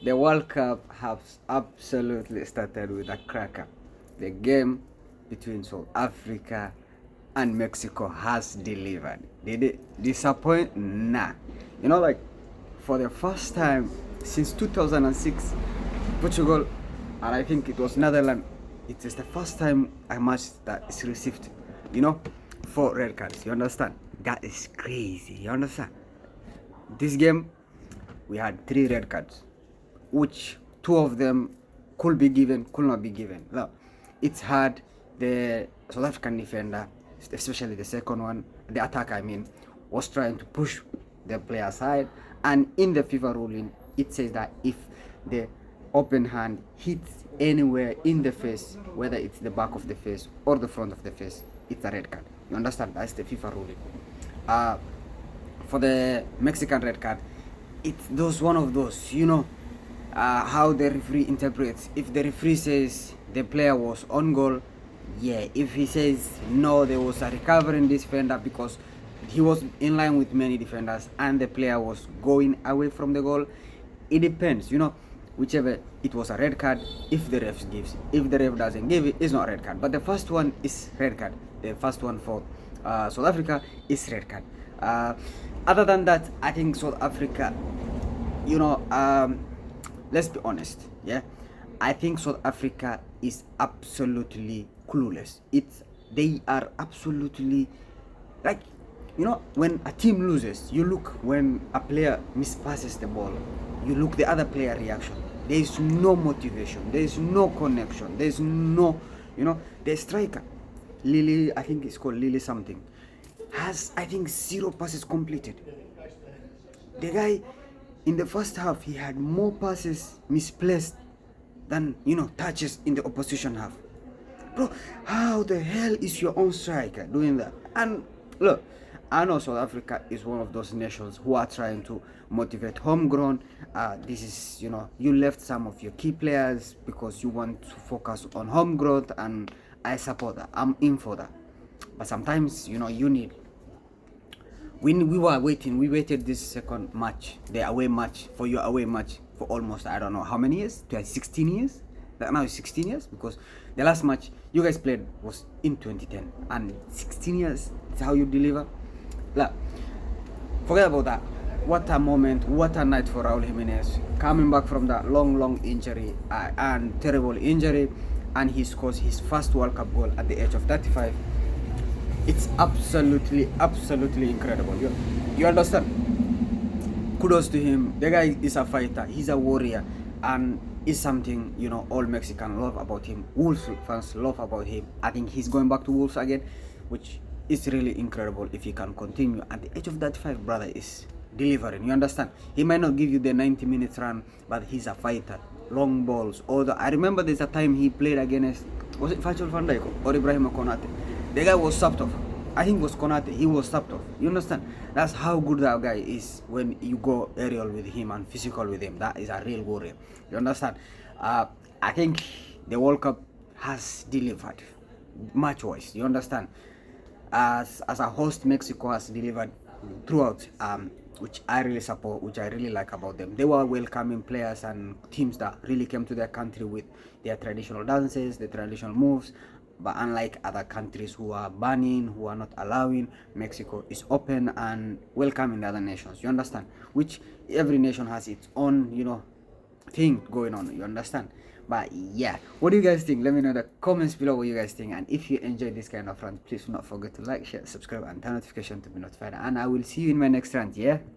The World Cup has absolutely started with a cracker. The game between South Africa and Mexico has delivered. Did it disappoint? Nah. Like for the first time since 2006, Portugal, and I think it was Netherlands, it is the first time a match that is received, you know, 4 red cards. You understand? That is crazy. You understand? This game, we had 3 red cards, which 2 of them could be given, could not be given. Now, it's hard. The South African defender, especially the second one, the attacker, I mean, was trying to push the player aside. And in the FIFA ruling, it says that if the open hand hits anywhere in the face, whether it's the back of the face or the front of the face, it's a red card. You understand? That's the FIFA ruling. Uh, for the Mexican red card, it's those one of those, how the referee interprets. If the referee says the player was on goal, yeah. If he says no, there was a recovering defender because he was in line with many defenders and the player was going away from the goal. It depends, whichever, it was a red card if the ref gives. If the ref doesn't give it, it's not a red card. But the first one is red card. The first one for South Africa is red card. Uh, Other than that, I think South Africa, you know, um, let's be honest, yeah. I think South Africa is absolutely clueless. They are absolutely like, when a team loses, you look when a player mispasses the ball, you look the other player reaction. There is no motivation. There is no connection. There is no, the striker, Lily, I think it's called Lily something, has I think 0 passes completed. The guy in the first half he had more passes misplaced than touches in the opposition half. Bro, how the hell is your own striker doing that? And look, I know South Africa is one of those nations who are trying to motivate homegrown. This is, you left some of your key players because you want to focus on home growth, and I support that. I'm in for that. But sometimes, you need. We were waiting. We waited this second match, the away match, for your away match for almost, I don't know how many years, 16 years. Now it's 16 years because the last match you guys played was in 2010, and 16 years is how you deliver. Like, forget about that. What a moment, what a night for Raul Jimenez, coming back from that long injury, and terrible injury, and he scores his first World Cup goal at the age of 35. It's absolutely incredible. You understand? Kudos to him. The guy is a fighter. He's a warrior, and is something all Mexican love about him. Wolves fans love about him. I think he's going back to Wolves again, which is really incredible if he can continue. At the age of 35, brother is delivering. You understand? He might not give you the 90 minutes run, but he's a fighter. Long balls. Although I remember there's a time he played against, was it Virgil van Dijk or Ibrahim Konate? The guy was subbed off. I think it was Konate. He was subbed off. You understand? That's how good that guy is when you go aerial with him and physical with him. That is a real warrior. You understand? I think the World Cup has delivered match-wise. You understand? As a host, Mexico has delivered throughout, which I really support, which I really like about them. They were welcoming players and teams that really came to their country with their traditional dances, their traditional moves. But unlike other countries who are banning, who are not allowing, Mexico is open and welcoming the other nations. You understand? Which every nation has its own, thing going on. You understand? But yeah, what do you guys think? Let me know in the comments below what you guys think. And if you enjoy this kind of rant, please do not forget to like, share, subscribe, and turn notification to be notified. And I will see you in my next rant. Yeah.